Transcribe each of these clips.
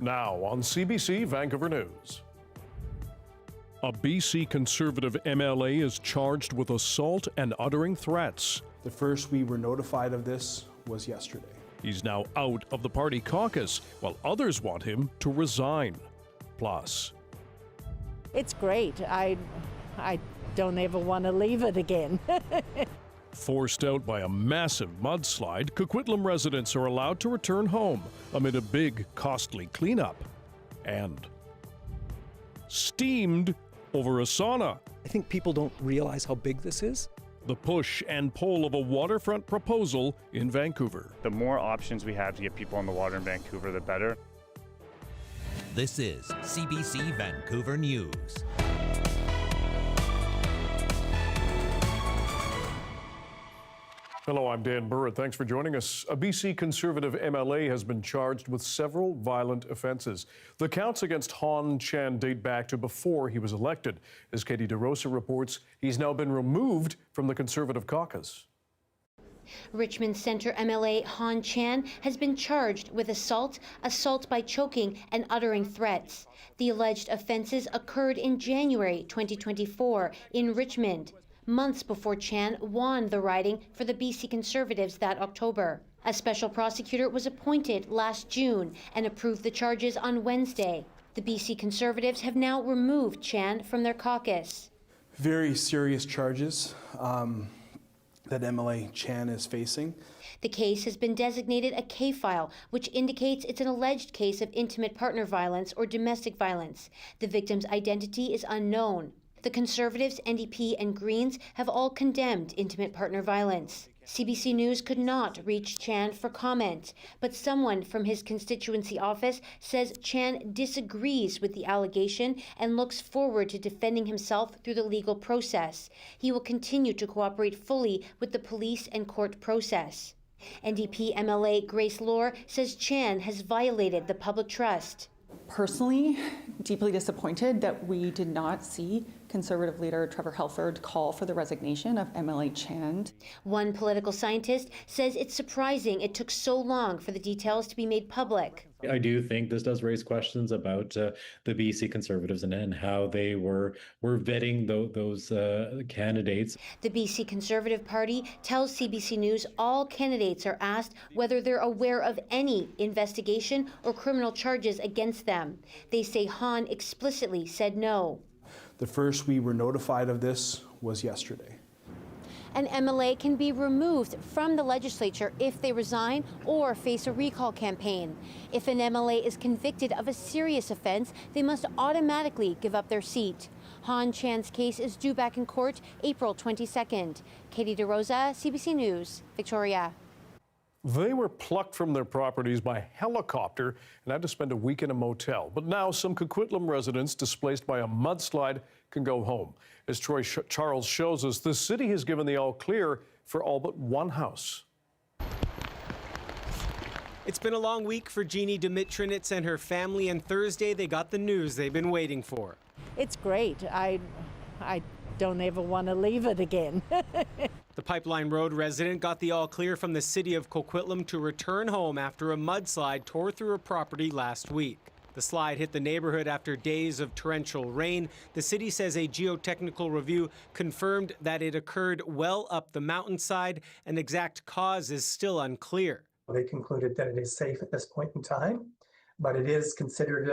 Now on CBC Vancouver News. A BC Conservative MLA is charged with assault and uttering threats. The first we were notified of this was yesterday. He's now out of the party caucus, while others want him to resign. Plus, it's great. I don't ever want to leave it again. forced out by a massive mudslide, Coquitlam residents are allowed to return home amid a big, costly cleanup. And steamed over a sauna. I think people don't realize how big this is. The push and pull of a waterfront proposal in Vancouver. The more options we have to get people on the water in Vancouver, the better. This is CBC Vancouver News. Hello, I'm Dan Burritt. Thanks for joining us. A BC Conservative MLA has been charged with several violent offences. The counts against Han Chan date back to before he was elected. As Katie DeRosa reports, he's now been removed from the Conservative caucus. Richmond Centre MLA Han Chan has been charged with assault, assault by choking, and uttering threats. The alleged offences occurred in January 2024 in Richmond, months before Chan won the riding for the BC Conservatives that October. A special prosecutor was appointed last June and approved the charges on Wednesday. The BC Conservatives have now removed Chan from their caucus. Very serious charges that MLA Chan is facing. The case has been designated a K-file, which indicates it's an alleged case of intimate partner violence or domestic violence. The victim's identity is unknown. The Conservatives, NDP, and Greens have all condemned intimate partner violence. CBC News could not reach Chan for comment, but someone from his constituency office says Chan disagrees with the allegation and looks forward to defending himself through the legal process. He will continue to cooperate fully with the police and court process. NDP MLA Grace Lohr says Chan has violated the public trust. Personally, deeply disappointed that we did not see Conservative leader Trevor Halford call for the resignation of MLA Chan. One political scientist says it's surprising it took so long for the details to be made public. I do think this does raise questions about the BC Conservatives and how they were vetting those candidates. The BC Conservative Party tells CBC News all candidates are asked whether they're aware of any investigation or criminal charges against them. They say Han explicitly said no. The first we were notified of this was yesterday. An MLA can be removed from the legislature if they resign or face a recall campaign. If an MLA is convicted of a serious offense, they must automatically give up their seat. Han Chan's case is due back in court April 22nd. Katie DeRosa, CBC News, Victoria. They were plucked from their properties by helicopter and had to spend a week in a motel. But now some Coquitlam residents displaced by a mudslide can go home. As Troy Charles shows us, the city has given the all clear for all but one house. It's been a long week for Jeannie Dimitrinitz and her family, and Thursday they got the news they've been waiting for. It's great. I don't ever want to leave it again. The Pipeline Road resident got the all clear from the city of Coquitlam to return home after a mudslide tore through her property last week. The slide hit the neighborhood after days of torrential rain. The city says a geotechnical review confirmed that it occurred well up the mountainside. An exact cause is still unclear. They concluded that it is safe at this point in time, but it is considered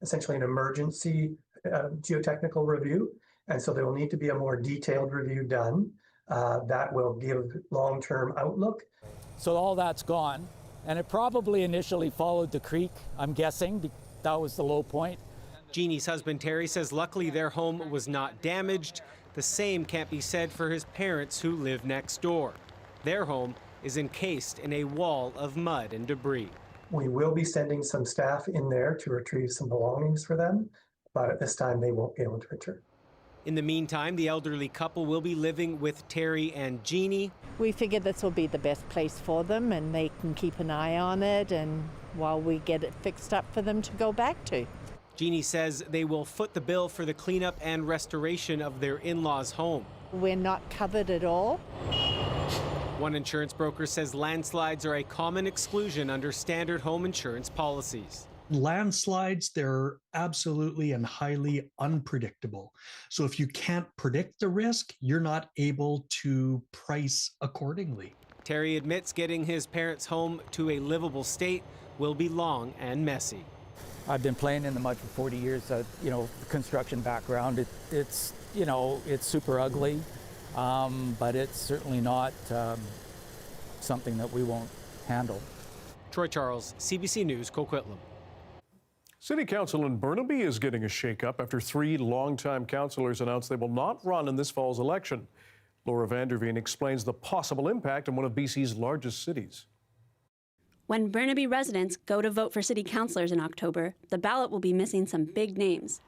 essentially an emergency geotechnical review. And so there will need to be a more detailed review done that will give long-term outlook. So all that's gone, and it probably initially followed the creek, I'm guessing. That was the low point. Jeannie's husband Terry says luckily their home was not damaged. The same can't be said for his parents who live next door. Their home is encased in a wall of mud and debris. We will be sending some staff in there to retrieve some belongings for them, but at this time they won't be able to return. In the meantime, the elderly couple will be living with Terry and Jeannie. We figure this will be the best place for them and they can keep an eye on it and while we get it fixed up for them to go back to. Jeannie says they will foot the bill for the cleanup and restoration of their in-laws' home. We're not covered at all. One insurance broker says landslides are a common exclusion under standard home insurance policies. Landslides, they're absolutely and highly unpredictable. So if you can't predict the risk, you're not able to price accordingly. Terry admits getting his parents' home to a livable state will be long and messy. I've been playing in the mud for 40 years. You know, the construction background, it's super ugly, but it's certainly not something that we won't handle. Troy Charles, CBC News, Coquitlam. City Council in Burnaby is getting a shakeup after 3 longtime councillors announced they will not run in this fall's election. Laura Vanderveen explains the possible impact on one of BC's largest cities. When Burnaby residents go to vote for city councillors in October, the ballot will be missing some big names.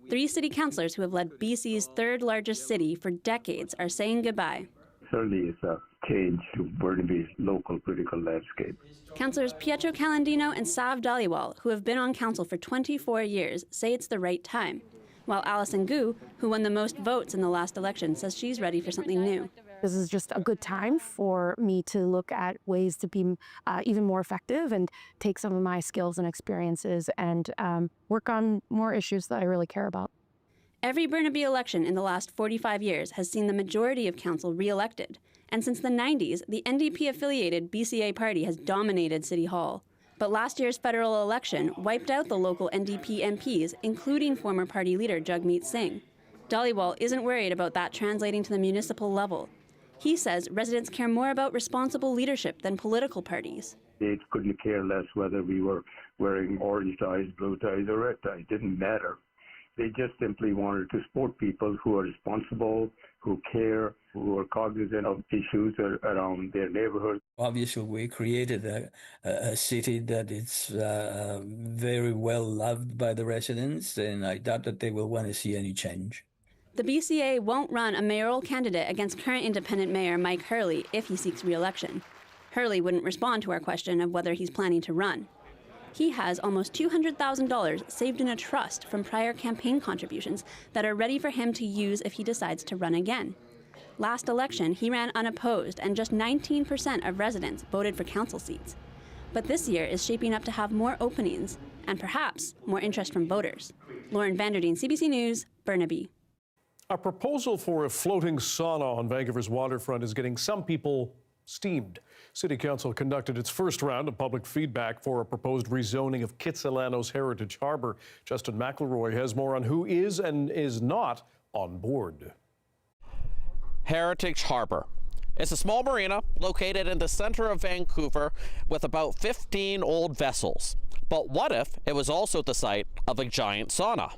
3 city councillors who have led BC's 3rd largest city for decades are saying goodbye. Certainly it's a change to Burnaby's local political landscape. Councillors Pietro Calandino and Sav Dhaliwal, who have been on council for 24 years, say it's the right time. While Alison Gu, who won the most votes in the last election, says she's ready for something new. This is just a good time for me to look at ways to be even more effective and take some of my skills and experiences and work on more issues that I really care about. Every Burnaby election in the last 45 years has seen the majority of council re-elected. And since the 90s, the NDP-affiliated BCA party has dominated City Hall. But last year's federal election wiped out the local NDP MPs, including former party leader Jagmeet Singh. Dhaliwal isn't worried about that translating to the municipal level. He says residents care more about responsible leadership than political parties. They couldn't care less whether we were wearing orange ties, blue ties, or red ties. It didn't matter. They just simply wanted to support people who are responsible, who care, who are cognizant of issues around their neighborhood. Obviously, we created a city that is very well loved by the residents, and I doubt that they will want to see any change. The BCA won't run a mayoral candidate against current independent mayor Mike Hurley if he seeks re-election. Hurley wouldn't respond to our question of whether he's planning to run. He has almost $200,000 saved in a trust from prior campaign contributions that are ready for him to use if he decides to run again. Last election, he ran unopposed, and just 19% of residents voted for council seats. But this year is shaping up to have more openings and perhaps more interest from voters. Lauren Vanderdeen, CBC News, Burnaby. A proposal for a floating sauna on Vancouver's waterfront is getting some people steamed. City Council conducted its first round of public feedback for a proposed rezoning of Kitsilano's Heritage Harbour. Justin McElroy has more on who is and is not on board. Heritage Harbour. It's a small marina located in the center of Vancouver with about 15 old vessels. But what if it was also the site of a giant sauna?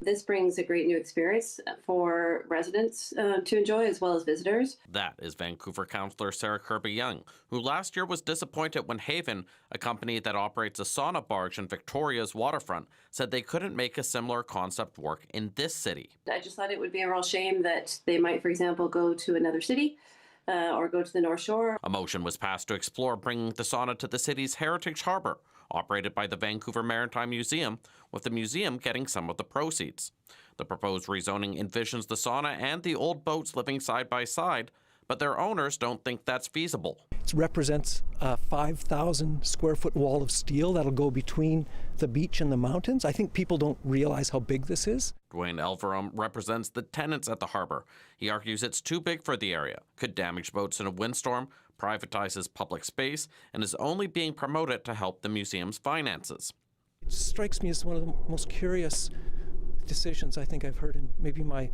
This brings a great new experience for residents to enjoy as well as visitors. That is Vancouver Councillor Sarah Kirby-Young, who last year was disappointed when Haven, a company that operates a sauna barge in Victoria's waterfront, said they couldn't make a similar concept work in this city. I just thought it would be a real shame that they might, for example, go to another city or go to the North Shore. A motion was passed to explore bringing the sauna to the city's Heritage Harbour, operated by the Vancouver Maritime Museum, with the museum getting some of the proceeds. The proposed rezoning envisions the sauna and the old boats living side by side, but their owners don't think that's feasible. It represents a 5,000 square foot wall of steel that'll go between the beach and the mountains. I think people don't realize how big this is. Dwayne Elverum represents the tenants at the harbour. He argues it's too big for the area, could damage boats in a windstorm, privatizes public space, and is only being promoted to help the museum's finances. It strikes me as one of the most curious decisions I think I've heard in maybe my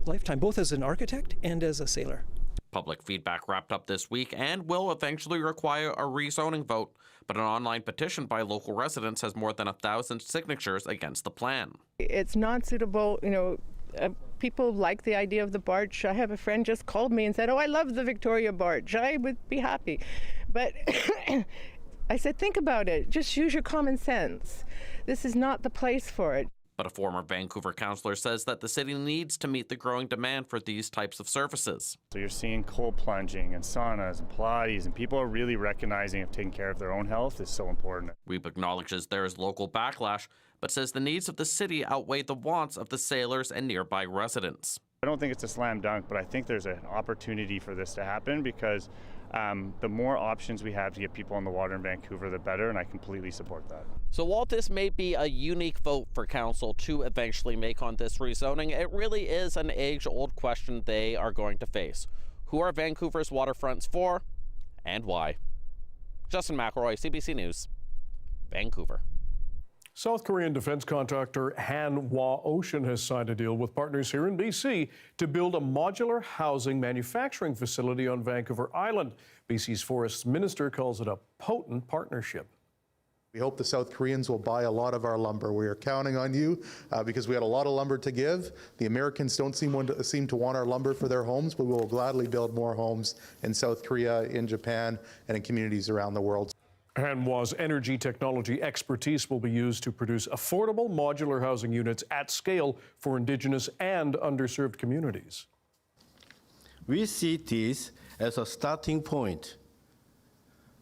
lifetime, both as an architect and as a sailor. Public feedback wrapped up this week and will eventually require a rezoning vote, but an online petition by local residents has more than 1,000 signatures against the plan. It's not suitable, people like the idea of the barge. I have a friend just called me and said, "Oh, I love the Victoria barge. I would be happy." But I said, think about it. Just use your common sense. This is not the place for it. But a former Vancouver councillor says that the city needs to meet the growing demand for these types of services. So you're seeing cold plunging and saunas and Pilates, and people are really recognizing if taking care of their own health is so important. Weeb acknowledges there is local backlash, but says the needs of the city outweigh the wants of the sailors and nearby residents. I don't think it's a slam dunk, but I think there's an opportunity for this to happen because The more options we have to get people in the water in Vancouver, the better, and I completely support that. So while this may be a unique vote for council to eventually make on this rezoning, it really is an age-old question they are going to face. Who are Vancouver's waterfronts for, and why? Justin McElroy, CBC News, Vancouver. South Korean defense contractor Hanwha Ocean has signed a deal with partners here in BC to build a modular housing manufacturing facility on Vancouver Island. BC's Forests Minister calls it a potent partnership. We hope the South Koreans will buy a lot of our lumber. We are counting on you because we had a lot of lumber to give. The Americans don't seem to want our lumber for their homes, but we will gladly build more homes in South Korea, in Japan, and in communities around the world. Hanwha's energy technology expertise will be used to produce affordable modular housing units at scale for Indigenous and underserved communities. We see this as a starting point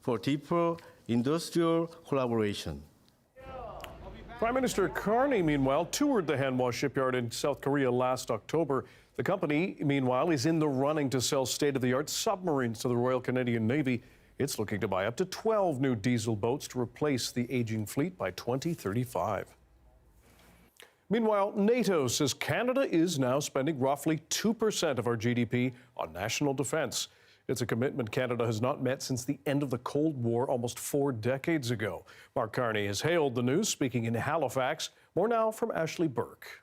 for deeper industrial collaboration. Prime Minister Carney, meanwhile, toured the Hanwha shipyard in South Korea last October. The company, meanwhile, is in the running to sell state-of-the-art submarines to the Royal Canadian Navy. It's looking to buy up to 12 new diesel boats to replace the aging fleet by 2035. Meanwhile, NATO says Canada is now spending roughly 2% of our GDP on national defense. It's a commitment Canada has not met since the end of the Cold War almost 4 decades ago. Mark Carney has hailed the news, speaking in Halifax. More now from Ashley Burke.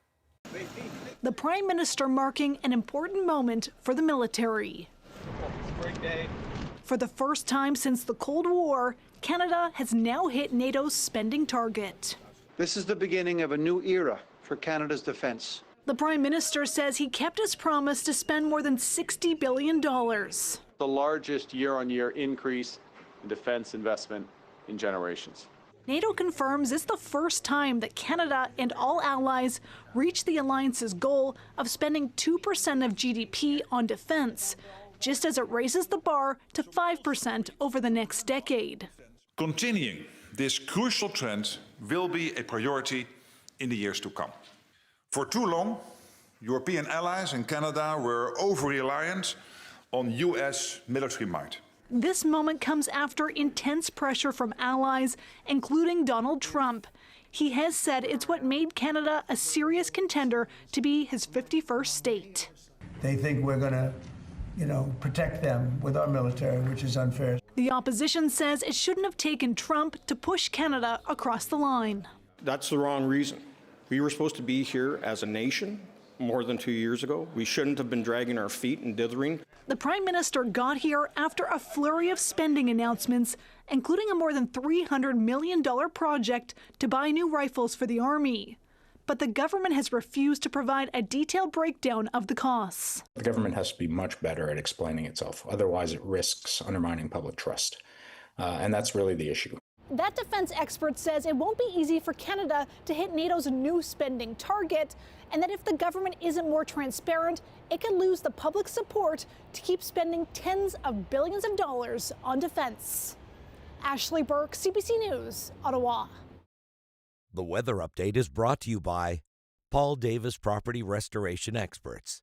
The Prime Minister marking an important moment for the military. Great day. For the first time since the Cold War, Canada has now hit NATO's spending target. This is the beginning of a new era for Canada's defense. The Prime Minister says he kept his promise to spend more than $60 billion. The largest year-on-year increase in defense investment in generations. NATO confirms it's the first time that Canada and all allies reach the alliance's goal of spending 2% of GDP on defense, just as it raises the bar to 5% over the next decade. Continuing this crucial trend will be a priority in the years to come. For too long, European allies and Canada were over-reliant on US military might. This moment comes after intense pressure from allies, including Donald Trump. He has said it's what made Canada a serious contender to be his 51st state. They think we're going to protect them with our military, which is unfair. The opposition says it shouldn't have taken Trump to push Canada across the line. That's the wrong reason. We were supposed to be here as a nation more than 2 years ago. We shouldn't have been dragging our feet and dithering. The Prime Minister got here after a flurry of spending announcements, including a more than $300 million project to buy new rifles for the Army. But the government has refused to provide a detailed breakdown of the costs. The government has to be much better at explaining itself. Otherwise, it risks undermining public trust. And that's really the issue. That defense expert says it won't be easy for Canada to hit NATO's new spending target, and that if the government isn't more transparent, it could lose the public support to keep spending tens of billions of dollars on defense. Ashley Burke, CBC News, Ottawa. The weather update is brought to you by Paul Davis Property Restoration Experts.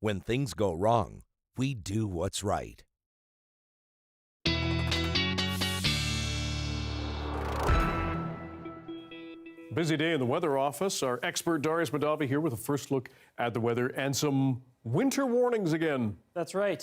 When things go wrong, we do what's right. Busy day in the weather office. Our expert Darius Madavi here with a first look at the weather and some winter warnings again. That's right.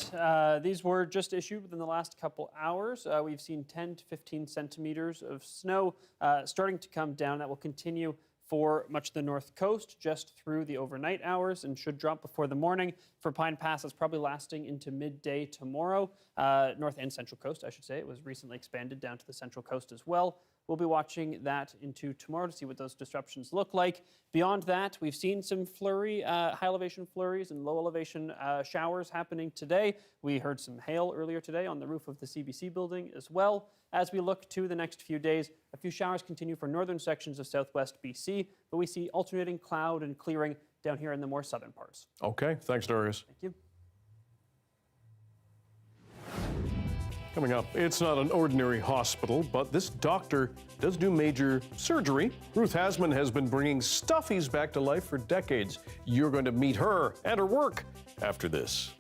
These were just issued within the last couple hours. We've seen 10 to 15 centimeters of snow starting to come down. That will continue for much of the north coast just through the overnight hours and should drop before the morning. For Pine Pass, it's probably lasting into midday tomorrow. North and central coast, I should say. It was recently expanded down to the central coast as well. We'll be watching that into tomorrow to see what those disruptions look like. Beyond that, we've seen some high elevation flurries and low elevation showers happening today. We heard some hail earlier today on the roof of the CBC building as well. As we look to the next few days, a few showers continue for northern sections of southwest BC, but we see alternating cloud and clearing down here in the more southern parts. Okay, thanks, Darius. Thank you. Coming up, it's not an ordinary hospital, but this doctor does do major surgery. Ruth Hasman has been bringing stuffies back to life for decades. You're going to meet her and her work after this.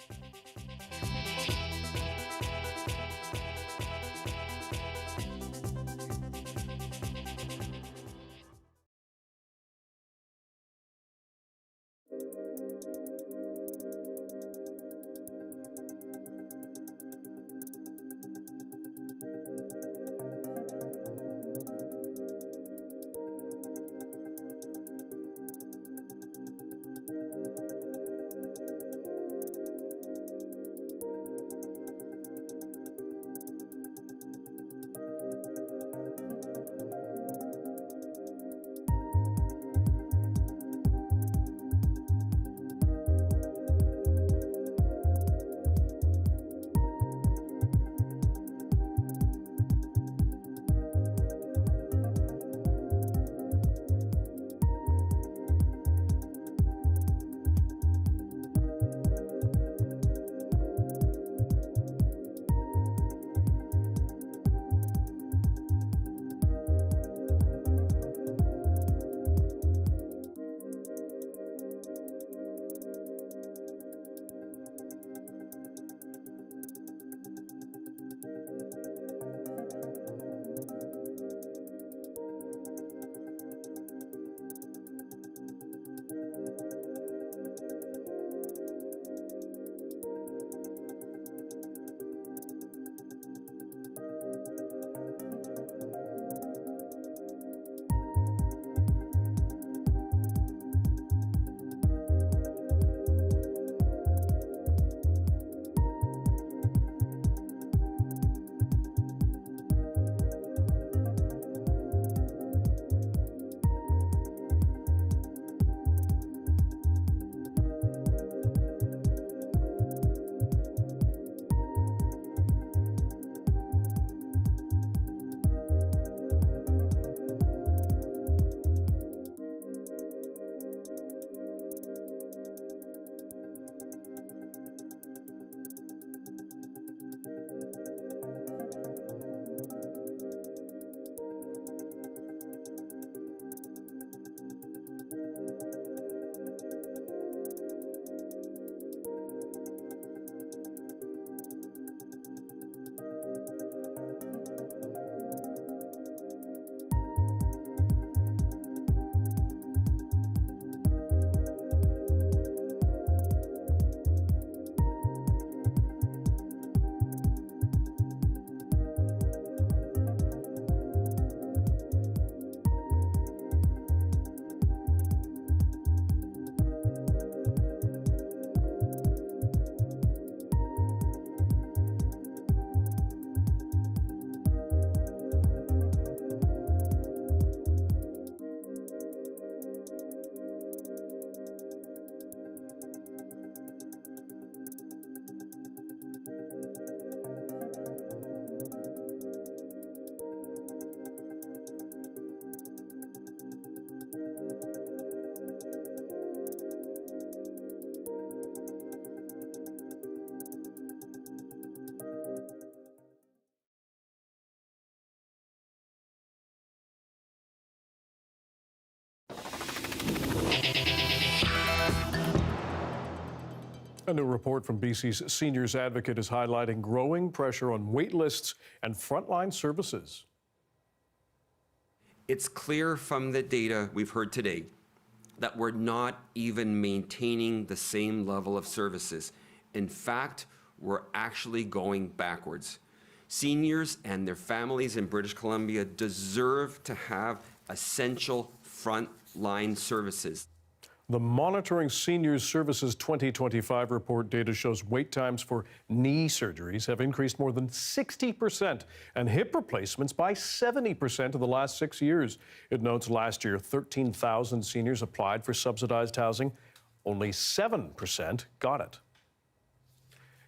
A new report from BC's Seniors Advocate is highlighting growing pressure on wait lists and frontline services. It's clear from the data we've heard today that we're not even maintaining the same level of services. In fact, we're actually going backwards. Seniors and their families in British Columbia deserve to have essential frontline services. The Monitoring Seniors Services 2025 report data shows wait times for knee surgeries have increased more than 60% and hip replacements by 70% in the last 6 years. It notes last year 13,000 seniors applied for subsidized housing. Only 7% got it.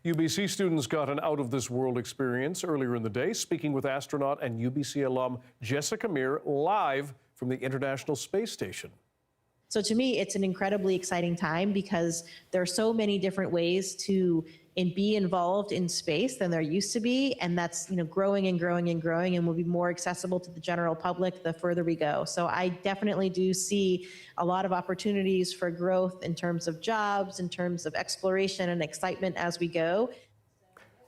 UBC students got an out-of-this-world experience earlier in the day, speaking with astronaut and UBC alum Jessica Meir live from the International Space Station. So to me, it's an incredibly exciting time because there are so many different ways to be involved in space than there used to be, and that's growing and growing and growing, and will be more accessible to the general public the further we go. So I definitely do see a lot of opportunities for growth in terms of jobs, in terms of exploration and excitement as we go.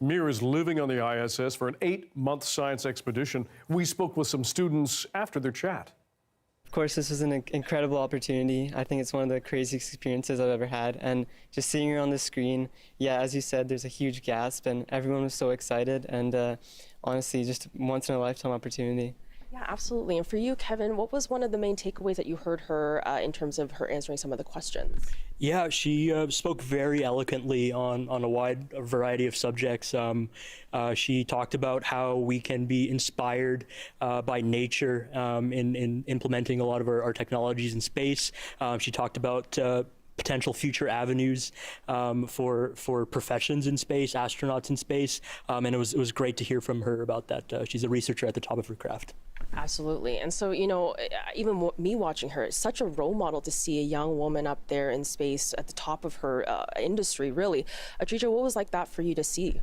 Meir is living on the ISS for an 8-month science expedition. We spoke with some students after their chat. Of course, this was an incredible opportunity. I think it's one of the craziest experiences I've ever had. And just seeing her on the screen, yeah, as you said, there's a huge gasp and everyone was so excited. And honestly, just once in a lifetime opportunity. Yeah, absolutely. And for you, Kevin, what was one of the main takeaways that you heard her in terms of her answering some of the questions? Yeah, she spoke very eloquently on a wide variety of subjects. She talked about how we can be inspired by nature in implementing a lot of our technologies in space. She talked about potential future avenues for professions in space, astronauts in space, and it was great to hear from her about that. She's a researcher at the top of her craft. Absolutely. And so, even me watching her, it's such a role model to see a young woman up there in space at the top of her industry, really. Adrija, what was like that for you to see?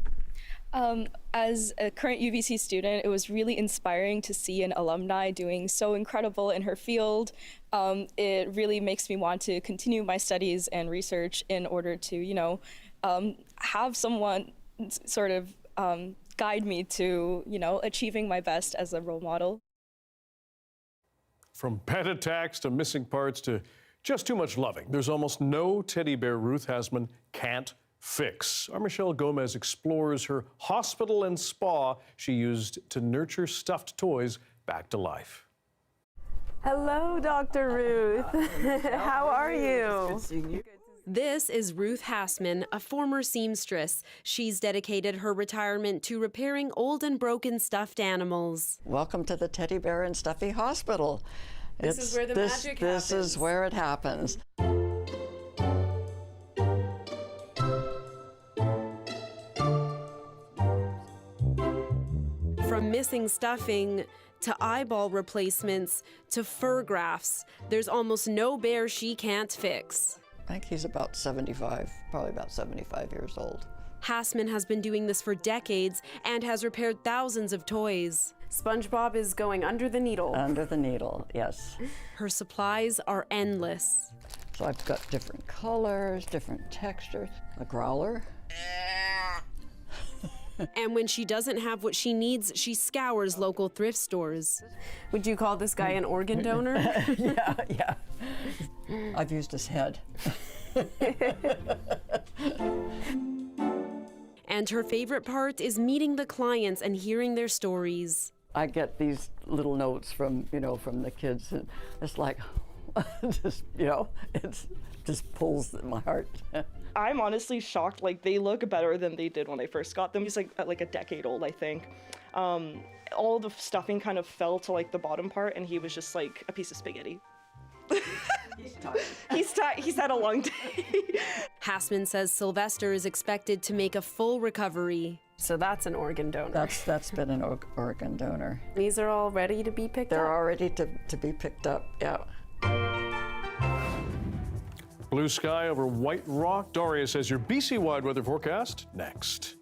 As a current UBC student, it was really inspiring to see an alumni doing so incredible in her field. It really makes me want to continue my studies and research in order to, have someone sort of guide me to, achieving my best as a role model. From pet attacks to missing parts to just too much loving, there's almost no teddy bear Ruth Hasman can't fix. Our Michelle Gomez explores her hospital and spa she used to nurture stuffed toys back to life. Hello, Dr. Ruth. How are you? Good seeing you. This is Ruth Hasman, a former seamstress. She's dedicated her retirement to repairing old and broken stuffed animals. Welcome to the Teddy Bear and Stuffy Hospital. This is where the magic happens. This is where it happens. From missing stuffing to eyeball replacements to fur grafts, there's almost no bear she can't fix. I think he's about 75, probably about 75 years old. Hasman has been doing this for decades and has repaired thousands of toys. SpongeBob is going under the needle. Under the needle, yes. Her supplies are endless. So I've got different colors, different textures. A growler. And when she doesn't have what she needs, she scours local thrift stores. Would you call this guy an organ donor? Yeah. I've used his head. And her favorite part is meeting the clients and hearing their stories. I get these little notes from the kids, and it's like, it just pulls my heart. I'm honestly shocked. Like, they look better than they did when I first got them. He's like a decade old, I think. All the stuffing kind of fell to like the bottom part, and he was just like a piece of spaghetti. He's tired. He's had a long day. Hasman says Sylvester is expected to make a full recovery. So that's an organ donor. That's been an organ donor. These are all ready to be picked up? They're all ready to be picked up, yeah. Blue sky over White Rock. Darius has your BC-wide weather forecast next.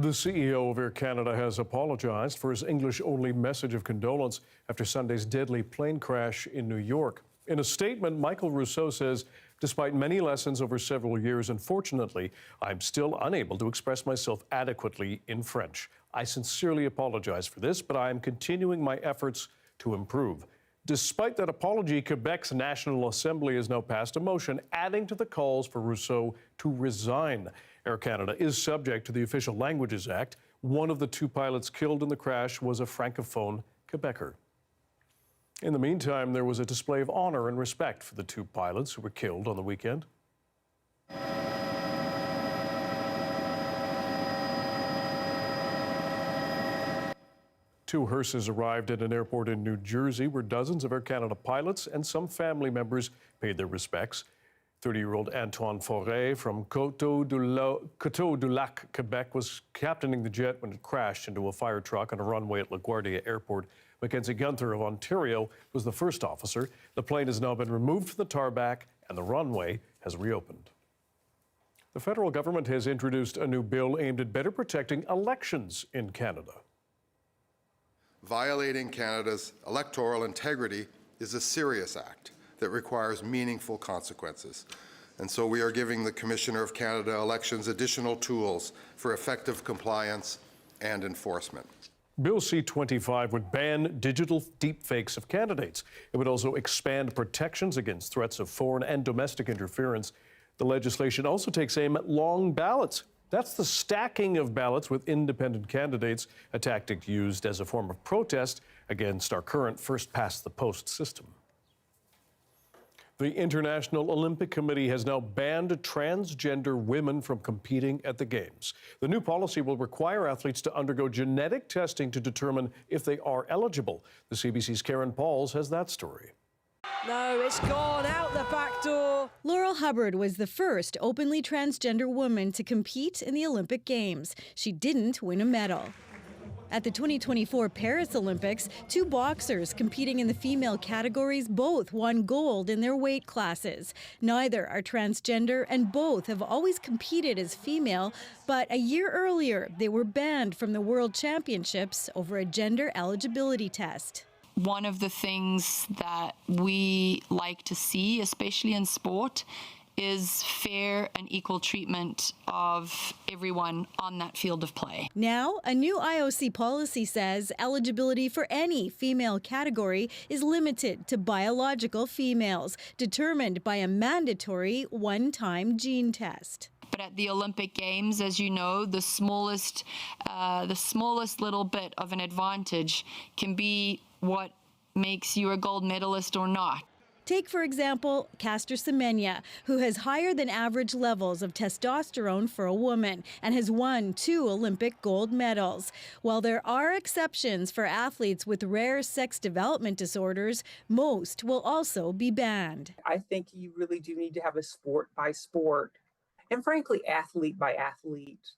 The CEO of Air Canada has apologized for his English-only message of condolence after Sunday's deadly plane crash in New York. In a statement, Michael Rousseau says, despite many lessons over several years, unfortunately, I'm still unable to express myself adequately in French. I sincerely apologize for this, but I am continuing my efforts to improve. Despite that apology, Quebec's National Assembly has now passed a motion adding to the calls for Rousseau to resign. Air Canada is subject to the Official Languages Act. One of the two pilots killed in the crash was a Francophone Quebecer. In the meantime, there was a display of honor and respect for the two pilots who were killed on the weekend. Two hearses arrived at an airport in New Jersey where dozens of Air Canada pilots and some family members paid their respects. 30-year-old Antoine Forêt from Coteau-du-Lac, Quebec, was captaining the jet when it crashed into a fire truck on a runway at LaGuardia Airport. Mackenzie Gunther of Ontario was the first officer. The plane has now been removed from the tarmac and the runway has reopened. The federal government has introduced a new bill aimed at better protecting elections in Canada. Violating Canada's electoral integrity is a serious act that requires meaningful consequences. And so we are giving the Commissioner of Canada Elections additional tools for effective compliance and enforcement. Bill C-25 would ban digital deepfakes of candidates. It would also expand protections against threats of foreign and domestic interference. The legislation also takes aim at long ballots. That's the stacking of ballots with independent candidates, a tactic used as a form of protest against our current first-past-the-post system. The International Olympic Committee has now banned transgender women from competing at the Games. The new policy will require athletes to undergo genetic testing to determine if they are eligible. The CBC's Karen Pauls has that story. No, it's gone out the back door. Laurel Hubbard was the first openly transgender woman to compete in the Olympic Games. She didn't win a medal. At the 2024 Paris Olympics, two boxers competing in the female categories both won gold in their weight classes. Neither are transgender and both have always competed as female, but a year earlier they were banned from the World Championships over a gender eligibility test. One of the things that we like to see, especially in sport, is fair and equal treatment of everyone on that field of play. Now, a new IOC policy says eligibility for any female category is limited to biological females, determined by a mandatory one-time gene test. But at the Olympic Games, as you know, the smallest little bit of an advantage can be what makes you a gold medalist or not. Take, for example, Caster Semenya, who has higher than average levels of testosterone for a woman and has won 2 Olympic gold medals. While there are exceptions for athletes with rare sex development disorders, most will also be banned. I think you really do need to have a sport by sport and frankly, athlete by athlete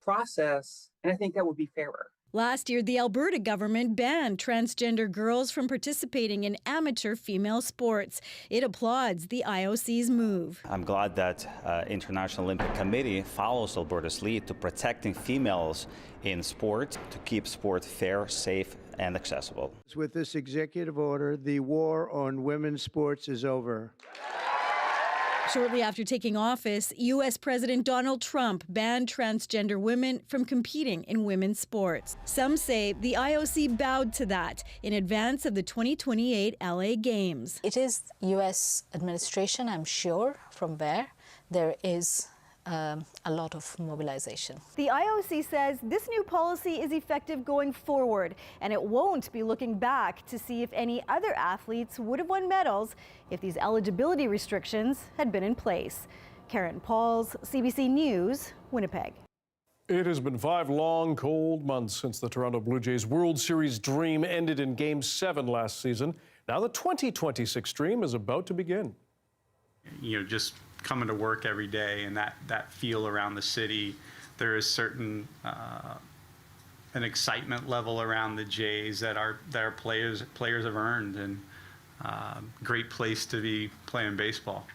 process, and I think that would be fairer. Last year, the Alberta government banned transgender girls from participating in amateur female sports. It applauds the IOC's move. I'm glad that International Olympic Committee follows Alberta's lead to protecting females in sport, to keep sport fair, safe, and accessible. With this executive order, the war on women's sports is over. Shortly after taking office, U.S. President Donald Trump banned transgender women from competing in women's sports. Some say the IOC bowed to that in advance of the 2028 LA Games. It is U.S. administration, I'm sure, from where there is a lot of mobilization. The IOC says this new policy is effective going forward, and it won't be looking back to see if any other athletes would have won medals if these eligibility restrictions had been in place. Karen Pauls, CBC News, Winnipeg. It has been 5 long, cold months since the Toronto Blue Jays World Series dream ended in Game 7 last season. Now the 2026 dream is about to begin. You know, just coming to work every day and that feel around the city, there is certain an excitement level around the Jays that our players have earned, and great place to be playing baseball.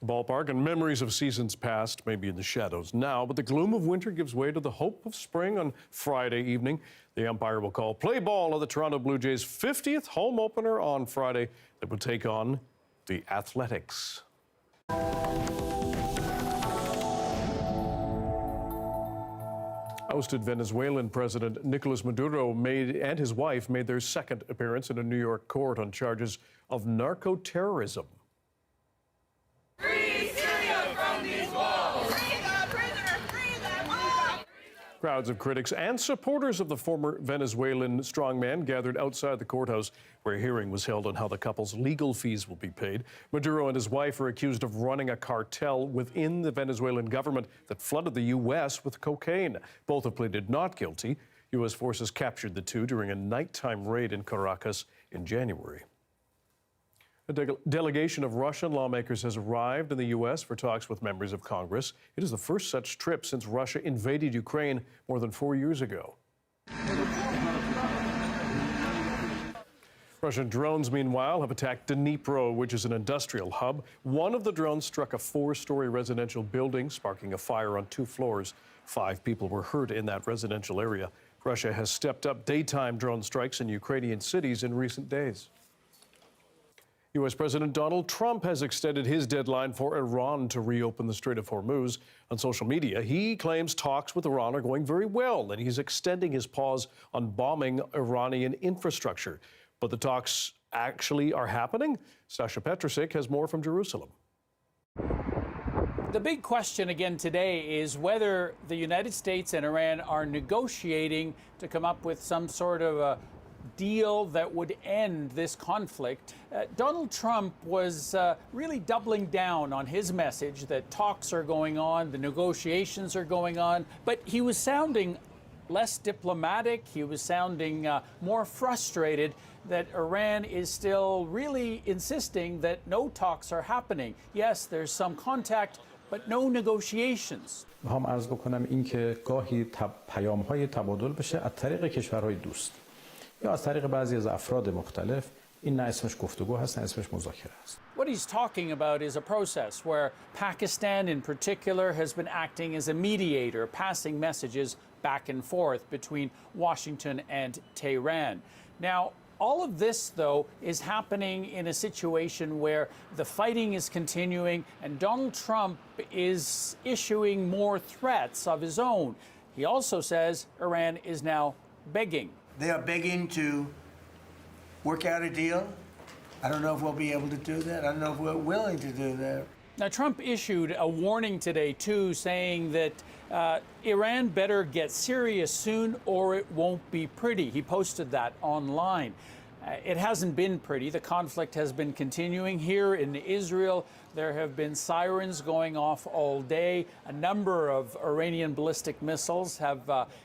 ballpark, and memories of seasons past may be in the shadows now, but the gloom of winter gives way to the hope of spring on Friday evening. The umpire will call play ball of the Toronto Blue Jays' 50th home opener on Friday that will take on the Athletics. Ousted Venezuelan President Nicolas Maduro and his wife made their second appearance in a New York court on charges of narco-terrorism. Free Syria from these walls! Free the prisoners! Free them all! Crowds of critics and supporters of the former Venezuelan strongman gathered outside the courthouse where a hearing was held on how the couple's legal fees will be paid. Maduro and his wife are accused of running a cartel within the Venezuelan government that flooded the U.S. with cocaine. Both have pleaded not guilty. U.S. forces captured the two during a nighttime raid in Caracas in January. A delegation of Russian lawmakers has arrived in the U.S. for talks with members of Congress. It is the first such trip since Russia invaded Ukraine more than 4 years ago. Russian drones, meanwhile, have attacked Dnipro, which is an industrial hub. One of the drones struck a 4-story residential building, sparking a fire on 2 floors. 5 people were hurt in that residential area. Russia has stepped up daytime drone strikes in Ukrainian cities in recent days. U.S. President Donald Trump has extended his deadline for Iran to reopen the Strait of Hormuz. On social media, he claims talks with Iran are going very well, and he's extending his pause on bombing Iranian infrastructure. But the talks actually are happening? Sasha Petrusik has more from Jerusalem. The big question again today is whether the United States and Iran are negotiating to come up with some sort of a deal that would end this conflict. Donald Trump was really doubling down on his message that talks are going on, the negotiations are going on, but he was sounding less diplomatic. He was sounding more frustrated that Iran is still really insisting that no talks are happening. Yes, there's some contact, but no negotiations. میخوام عرض بکنم این که گاهی پیام‌های تبادل بشه از طریق کشورهای دوست یا از طریق بعضی از افراد مختلف. این نه اسمش گفتگو هست نه اسمش مذاکره است. What he's talking about is a process where Pakistan in particular has been acting as a mediator, passing messages back and forth between Washington and Tehran. Now, all of this, though, is happening in a situation where the fighting is continuing and Donald Trump is issuing more threats of his own. He also says Iran is now begging. They are begging to work out a deal. I don't know if we'll be able to do that. I don't know if we're willing to do that. Now, Trump issued a warning today, too, saying that Iran better get serious soon or it won't be pretty. He posted that online. It hasn't been pretty. The conflict has been continuing here in Israel. There have been sirens going off all day. A number of Iranian ballistic missiles have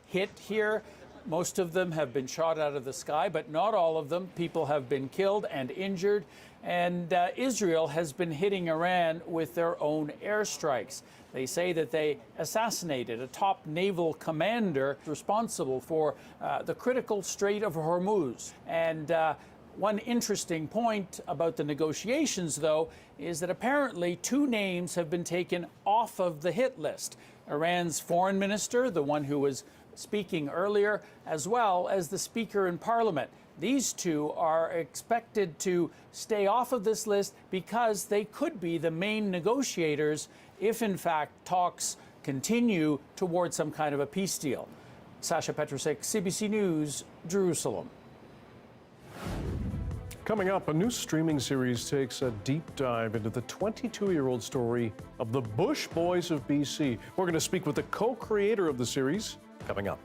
hit here. Most of them have been shot out of the sky, but not all of them. People have been killed and injured. And Israel has been hitting Iran with their own airstrikes. They say that they assassinated a top naval commander responsible for the critical Strait of Hormuz. And one interesting point about the negotiations, though, is that apparently 2 names have been taken off of the hit list. Iran's foreign minister, the one who was speaking earlier, as well as the Speaker in Parliament. These 2 are expected to stay off of this list because they could be the main negotiators if, in fact, talks continue towards some kind of a peace deal. Sasha Petrusik, CBC News, Jerusalem. Coming up, a new streaming series takes a deep dive into the 22-year-old story of the Bush Boys of BC. We're going to speak with the co-creator of the series coming up.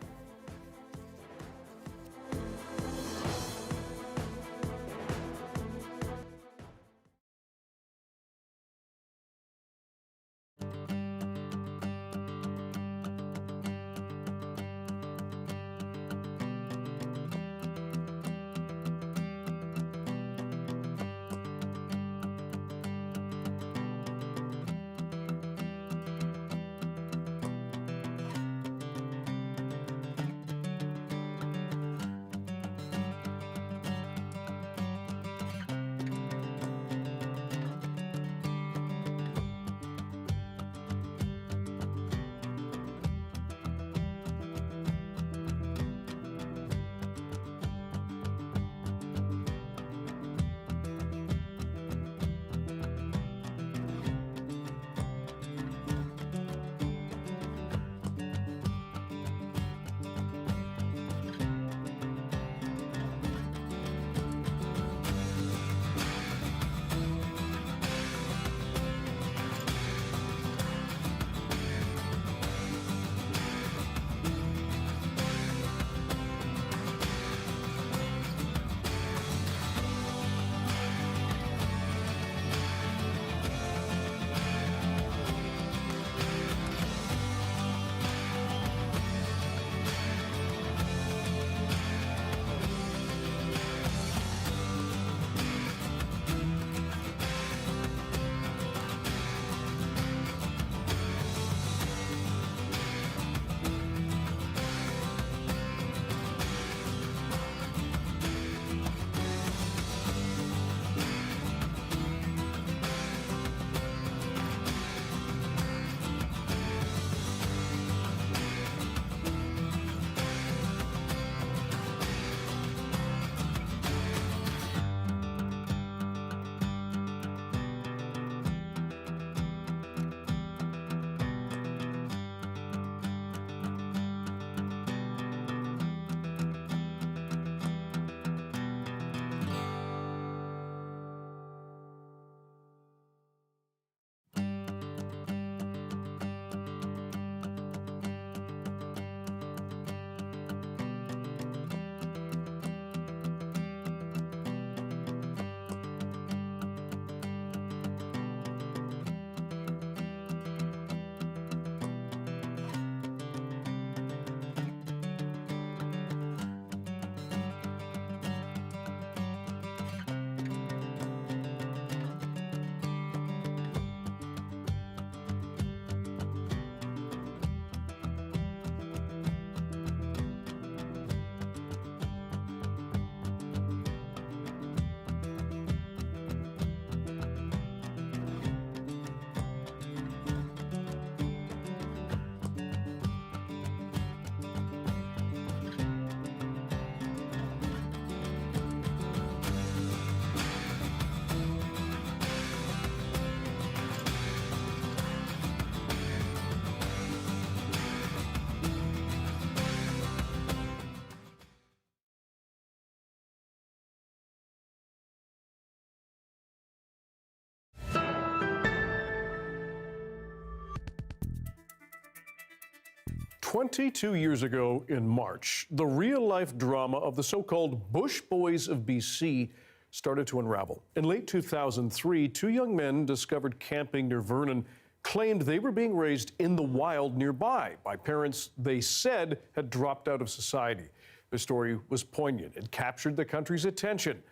22 years ago in March, the real-life drama of the so-called Bush Boys of BC started to unravel. In late 2003, two young men discovered camping near Vernon claimed they were being raised in the wild nearby by parents they said had dropped out of society. The story was poignant and captured the country's attention,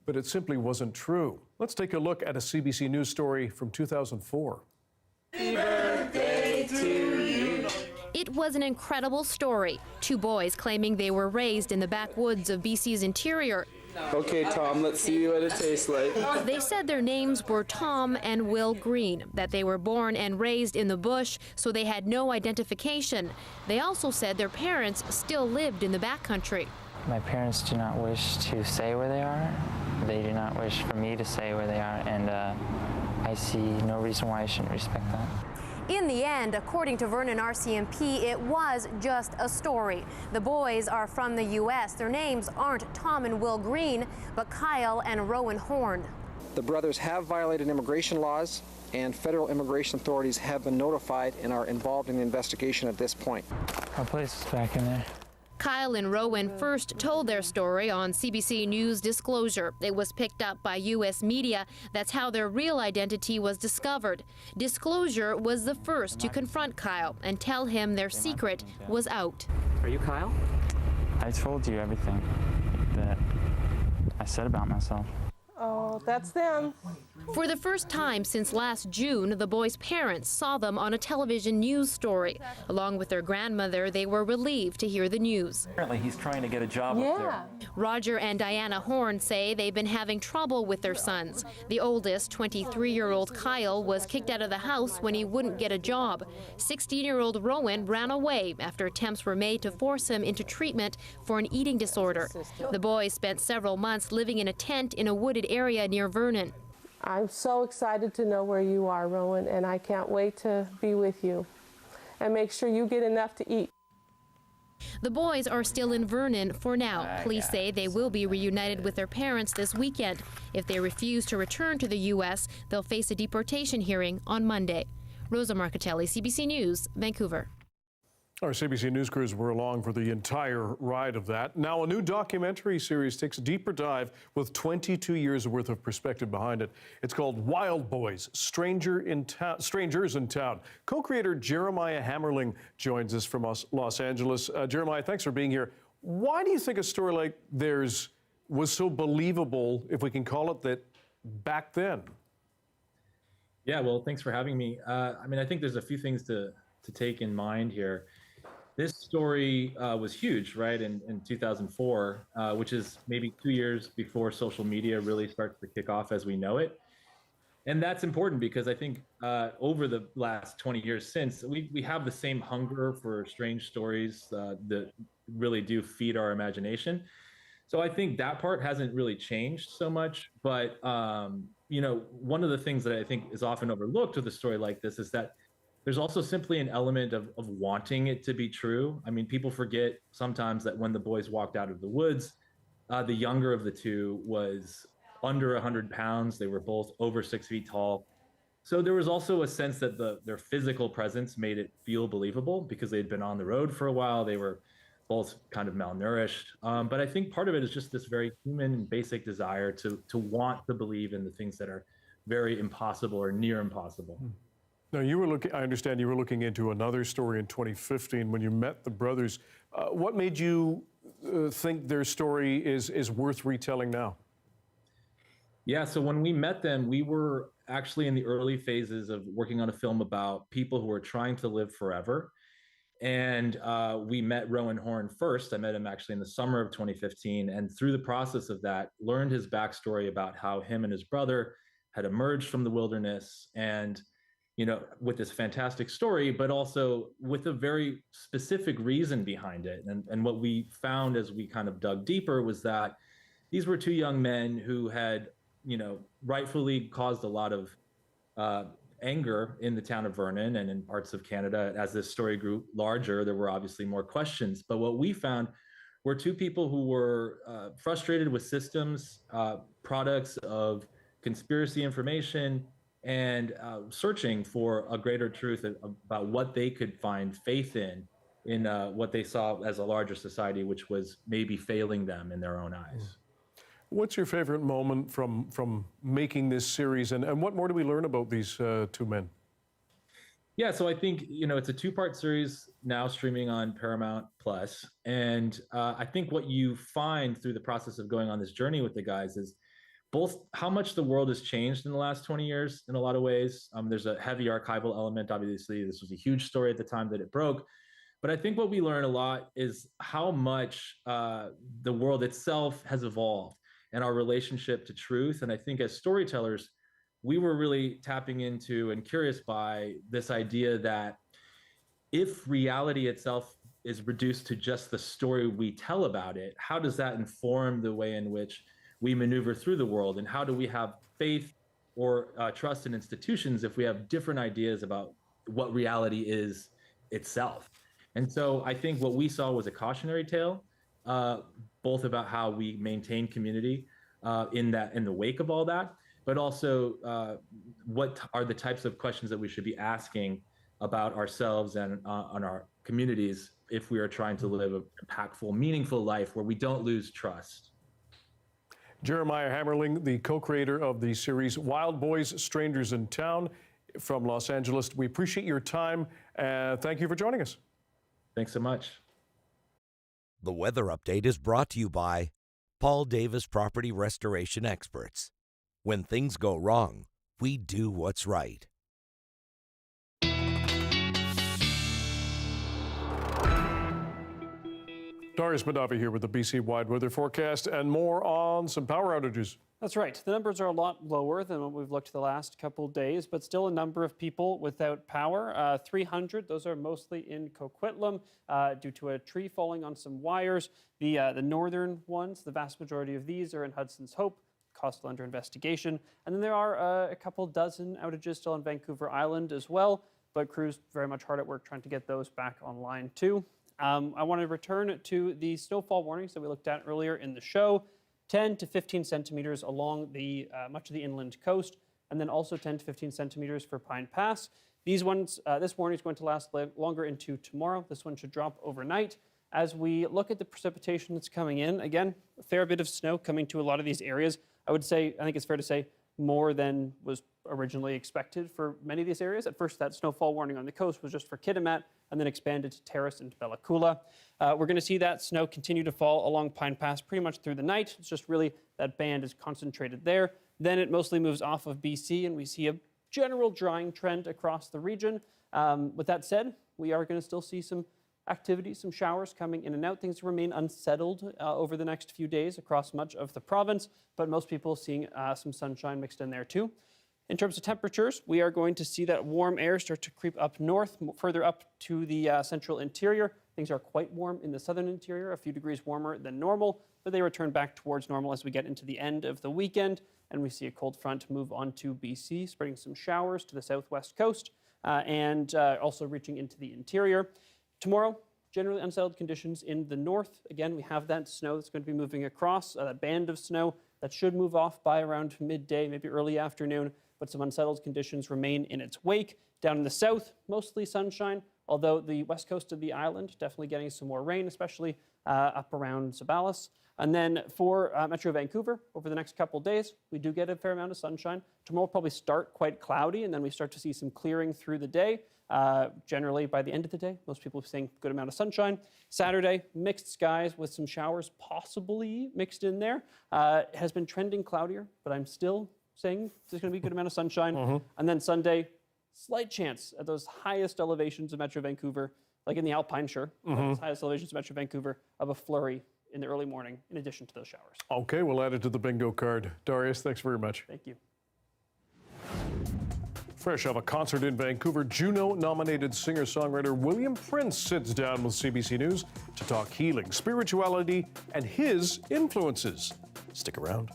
but it simply wasn't true. Let's take a look at a CBC News story from 2004. Happy birthday to you. It was an incredible story. Two boys claiming they were raised in the backwoods of BC's interior. Okay, Tom, let's see what it tastes like. They said their names were Tom and Will Green, that they were born and raised in the bush, so they had no identification. They also said their parents still lived in the backcountry. My parents do not wish to say where they are. They do not wish for me to say where they are, and I see no reason why I shouldn't respect that. In the end, according to Vernon RCMP, it was just a story. The boys are from the U.S. Their names aren't Tom and Will Green, but Kyle and Rowan Horn. The brothers have violated immigration laws, and federal immigration authorities have been notified and are involved in the investigation at this point. Our place is back in there. Kyle and Rowan first told their story on CBC News Disclosure. It was picked up by U.S. media. That's how their real identity was discovered. Disclosure was the first to confront Kyle and tell him their secret was out. Are you Kyle? I told you everything that I said about myself. Oh, that's them. For the first time since last June, the boys' parents saw them on a television news story. Along with their grandmother, they were relieved to hear the news. Apparently he's trying to get a job up there. Roger and Diana Horn say they've been having trouble with their sons. The oldest, 23-year-old Kyle, was kicked out of the house when he wouldn't get a job. 16-year-old Rowan ran away after attempts were made to force him into treatment for an eating disorder. The boys spent several months living in a tent in a wooded area near Vernon. I'm so excited to know where you are, Rowan, and I can't wait to be with you. And make sure you get enough to eat. The boys are still in Vernon for now. Police say they will be reunited with their parents this weekend. If they refuse to return to the U.S., they'll face a deportation hearing on Monday. Rosa Marcatelli, CBC News, Vancouver. Our CBC News crews were along for the entire ride of that. Now, a new documentary series takes a deeper dive with 22 years worth of perspective behind it. It's called Wild Boys, Strangers in Town. Co-creator Jeremiah Hammerling joins us from Los Angeles. Jeremiah, thanks for being here. Why do you think a story like theirs was so believable, if we can call it that, back then? Yeah, well, thanks for having me. I think there's a few things to take in mind here. This story was huge, right, in 2004, which is maybe 2 years before social media really starts to kick off as we know it. And that's important because I think over the last 20 years since, we have the same hunger for strange stories that really do feed our imagination. So I think that part hasn't really changed so much. But, one of the things that I think is often overlooked with a story like this is that there's also simply an element of wanting it to be true. I mean, people forget sometimes that when the boys walked out of the woods, the younger of the two was under 100 pounds. They were both over 6 feet tall. So there was also a sense that their physical presence made it feel believable because they'd been on the road for a while. They were both kind of malnourished. But I think part of it is just this very human and basic desire to want to believe in the things that are very impossible or near impossible. Now, I understand you were looking into another story in 2015 when you met the brothers. What made you think their story is worth retelling now? Yeah, so when we met them, we were actually in the early phases of working on a film about people who were trying to live forever. And we met Rowan Horn first. I met him actually in the summer of 2015. And through the process of that, learned his backstory about how him and his brother had emerged from the wilderness and with this fantastic story, but also with a very specific reason behind it. And what we found as we kind of dug deeper was that these were two young men who had, rightfully caused a lot of anger in the town of Vernon and in parts of Canada. As this story grew larger, there were obviously more questions. But what we found were two people who were frustrated with systems, products of conspiracy information, and searching for a greater truth about what they could find faith in in what they saw as a larger society, which was maybe failing them in their own eyes. What's your favorite moment from making this series, and what more do we learn about these two men? Yeah, so I think, it's a two-part series now streaming on Paramount Plus. And I think what you find through the process of going on this journey with the guys is both how much the world has changed in the last 20 years in a lot of ways. There's a heavy archival element. Obviously, this was a huge story at the time that it broke. But I think what we learn a lot is how much the world itself has evolved and our relationship to truth. And I think as storytellers, we were really tapping into and curious by this idea that if reality itself is reduced to just the story we tell about it, how does that inform the way in which we maneuver through the world? And how do we have faith or trust in institutions if we have different ideas about what reality is itself? And so I think what we saw was a cautionary tale, both about how we maintain community in the wake of all that, but also what are the types of questions that we should be asking about ourselves and on our communities if we are trying to live an impactful, meaningful life where we don't lose trust. Jeremiah Hammerling, the co-creator of the series Wild Boys, Strangers in Town from Los Angeles. We appreciate your time. Thank you for joining us. Thanks so much. The weather update is brought to you by Paul Davis Property Restoration Experts. When things go wrong, we do what's right. Darius Madavi here with the BC Wide Weather Forecast and more on some power outages. That's right. The numbers are a lot lower than what we've looked the last couple days, but still a number of people without power. 300, those are mostly in Coquitlam due to a tree falling on some wires. The northern ones, the vast majority of these are in Hudson's Hope, still under investigation. And then there are a couple dozen outages still on Vancouver Island as well, but crews very much hard at work trying to get those back online too. I want to return to the snowfall warnings that we looked at earlier in the show. 10 to 15 centimeters along the much of the inland coast, and then also 10 to 15 centimeters for Pine Pass. These ones, this warning is going to last longer into tomorrow. This one should drop overnight. As we look at the precipitation that's coming in, again, a fair bit of snow coming to a lot of these areas. I think it's fair to say more than was originally expected for many of these areas. At first, that snowfall warning on the coast was just for Kitimat and then expanded to Terrace and Bella Coola. We're going to see that snow continue to fall along Pine Pass pretty much through the night. It's just really that band is concentrated there. Then it mostly moves off of BC and we see a general drying trend across the region. With that said, we are going to still see some activity, some showers coming in and out. Things remain unsettled over the next few days across much of the province, but most people seeing some sunshine mixed in there too. In terms of temperatures, we are going to see that warm air start to creep up north, further up to the central interior. Things are quite warm in the southern interior, a few degrees warmer than normal, but they return back towards normal as we get into the end of the weekend, and we see a cold front move on to BC, spreading some showers to the southwest coast, and also reaching into the interior. Tomorrow, generally unsettled conditions in the north. Again, we have that snow that's going to be moving across, that band of snow that should move off by around midday, maybe early afternoon, but some unsettled conditions remain in its wake. Down in the south, mostly sunshine, although the west coast of the island definitely getting some more rain, especially up around Sabalas. And then for Metro Vancouver, over the next couple days, we do get a fair amount of sunshine. Tomorrow will probably start quite cloudy, and then we start to see some clearing through the day. Generally, by the end of the day, most people are seeing a good amount of sunshine. Saturday, mixed skies with some showers possibly mixed in there. It has been trending cloudier, but I'm still saying there's going to be a good amount of sunshine. And then Sunday, slight chance at those highest elevations of Metro Vancouver, like in the Alpine, sure, those highest elevations of Metro Vancouver, of a flurry in the early morning, in addition to those showers. Okay, we'll add it to the bingo card. Darius, thanks very much. Thank you. Fresh off a concert in Vancouver, Juno-nominated singer-songwriter William Prince sits down with CBC News to talk healing, spirituality, and his influences. Stick around.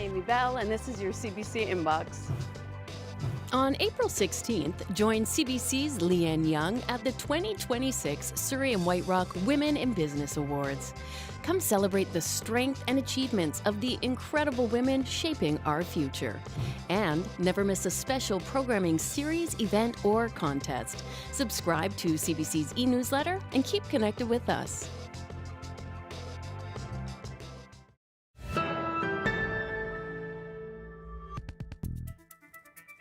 Amy Bell, and this is your CBC Inbox. On April 16th, join CBC's Leanne Young at the 2026 Surrey and White Rock Women in Business Awards. Come celebrate the strength and achievements of the incredible women shaping our future. And never miss a special programming series, event, or contest. Subscribe to CBC's e-newsletter and keep connected with us.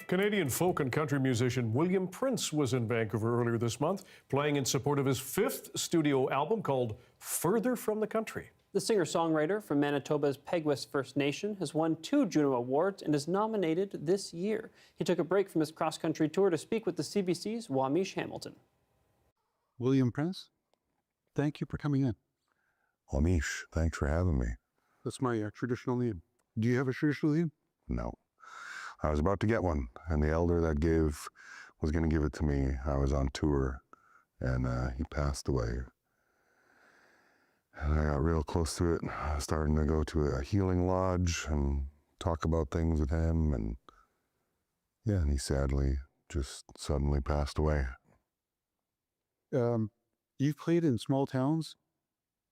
Canadian folk and country musician William Prince was in Vancouver earlier this month, playing in support of his 5th studio album called Further from the Country. The singer-songwriter from Manitoba's Peguis First Nation has won 2 Juno Awards and is nominated this year. He took a break from his cross-country tour to speak with the CBC's Wamish Hamilton. William Prince, thank you for coming in. Wamish, thanks for having me. That's my traditional name. Do you have a traditional name? No. I was about to get one, and the elder that was going to give it to me. I was on tour, and he passed away. And I got real close to it. I was starting to go to a healing lodge and talk about things with him, and yeah, and he sadly just suddenly passed away. You've played in small towns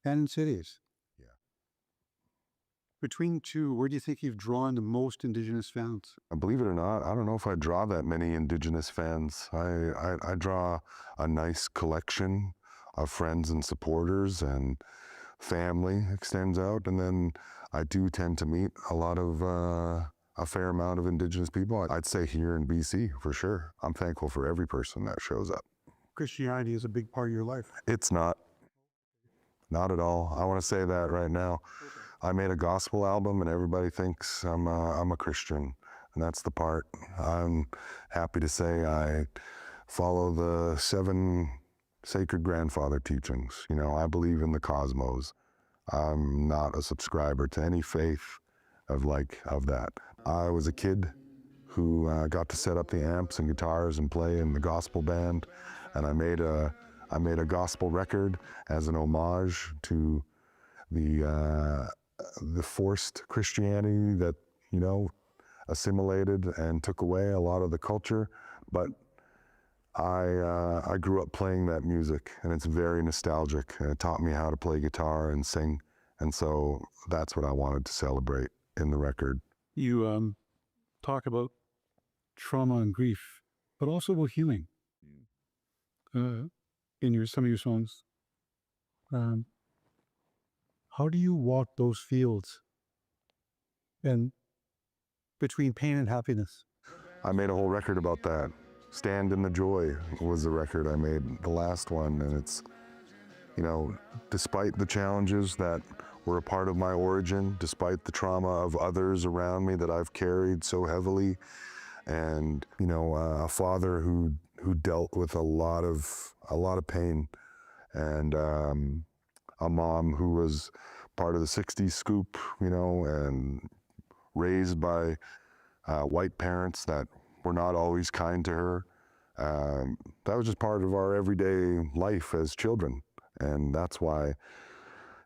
and in cities. Yeah. Between two, where do you think you've drawn the most Indigenous fans? Believe it or not, I don't know if I draw that many Indigenous fans. I draw a nice collection of friends and supporters, and family extends out, and then I do tend to meet a fair amount of Indigenous people. I'd say here in BC, for sure. I'm thankful for every person that shows up. Christianity is a big part of your life. It's not. Not at all. I want to say that right now. I made a gospel album, and everybody thinks I'm a Christian, and that's the part. I'm happy to say I follow the 7 sacred grandfather teachings. You know, I believe in the cosmos. I'm not a subscriber to any faith of that. I was a kid who got to set up the amps and guitars and play in the gospel band, and I made a gospel record as an homage to the forced Christianity that, you know, assimilated and took away a lot of the culture. But I grew up playing that music, and it's very nostalgic, and it taught me how to play guitar and sing, and so that's what I wanted to celebrate in the record. You talk about trauma and grief, but also about healing in some of your songs. How do you walk those fields and between pain and happiness? I made a whole record about that. Stand in the Joy was the record I made, the last one, and it's, you know, despite the challenges that were a part of my origin, despite the trauma of others around me that I've carried so heavily, and, you know, a father who dealt with a lot of pain, and a mom who was part of the 60s scoop, you know, and raised by white parents that were not always kind to her. That was just part of our everyday life as children, and that's why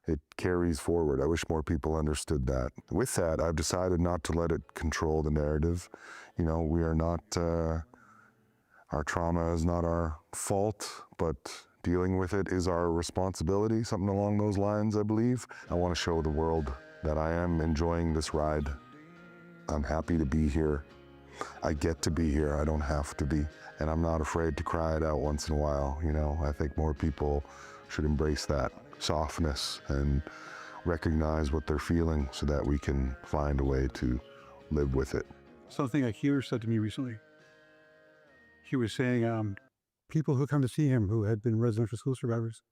it carries forward. I wish more people understood that. With that, I've decided not to let it control the narrative. You know, we are not, our trauma is not our fault, but dealing with it is our responsibility, something along those lines, I believe. I want to show the world that I am enjoying this ride. I'm happy to be here. I get to be here, I don't have to be. And I'm not afraid to cry it out once in a while, you know. I think more people should embrace that softness and recognize what they're feeling so that we can find a way to live with it. Something a healer said to me recently. He was saying, people who come to see him who had been residential school survivors,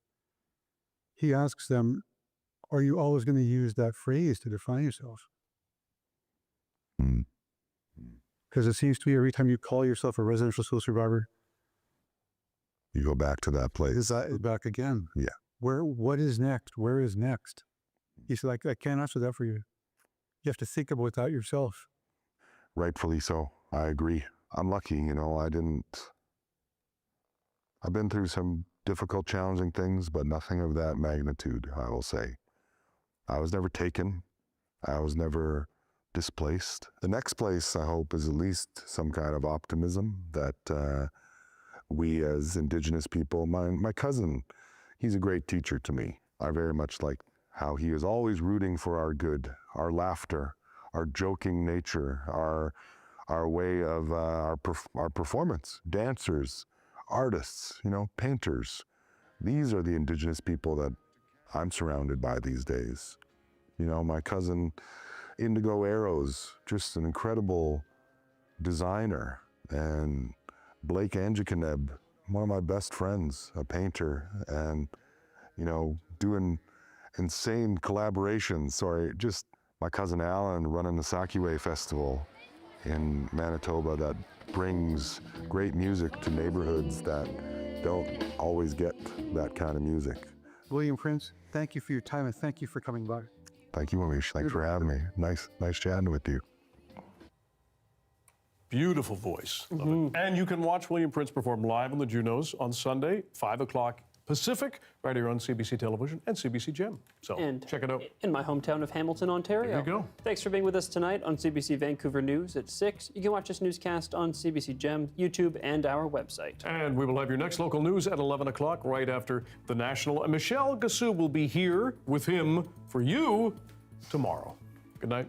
he asks them, are you always going to use that phrase to define yourself? Because it seems to me every time you call yourself a residential school survivor, you go back to that place. Is that back again? Yeah. What is next? Where is next? He said, I can't answer that for you. You have to think about that yourself. Rightfully so. I agree. I'm lucky, you know, I've been through some difficult, challenging things, but nothing of that magnitude, I will say. I was never taken. I was never displaced. The next place, I hope, is at least some kind of optimism that we as Indigenous people, my cousin, he's a great teacher to me. I very much like how he is always rooting for our good, our laughter, our joking nature, our way of our performance, dancers, artists, painters. These are the Indigenous people that I'm surrounded by these days. My cousin, Indigo Arrows, just an incredible designer, and Blake Angikaneb, one of my best friends, a painter, and doing insane collaborations. Sorry, just my cousin Alan running the Sakiwe Festival in Manitoba that brings great music to neighborhoods that don't always get that kind of music. William Prince, thank you for your time and thank you for coming by. Thank you, Amish. Thanks for having me. Nice chatting with you. Beautiful voice. Love it. And you can watch William Prince perform live on the Junos on Sunday, 5 o'clock Pacific, right here on CBC Television and CBC Gem. So check it out. In my hometown of Hamilton, Ontario. There you go. Thanks for being with us tonight on CBC Vancouver News at 6. You can watch this newscast on CBC Gem, YouTube, and our website. And we will have your next local news at 11 o'clock right after the National. And Michelle Gassou will be here with him for you tomorrow. Good night.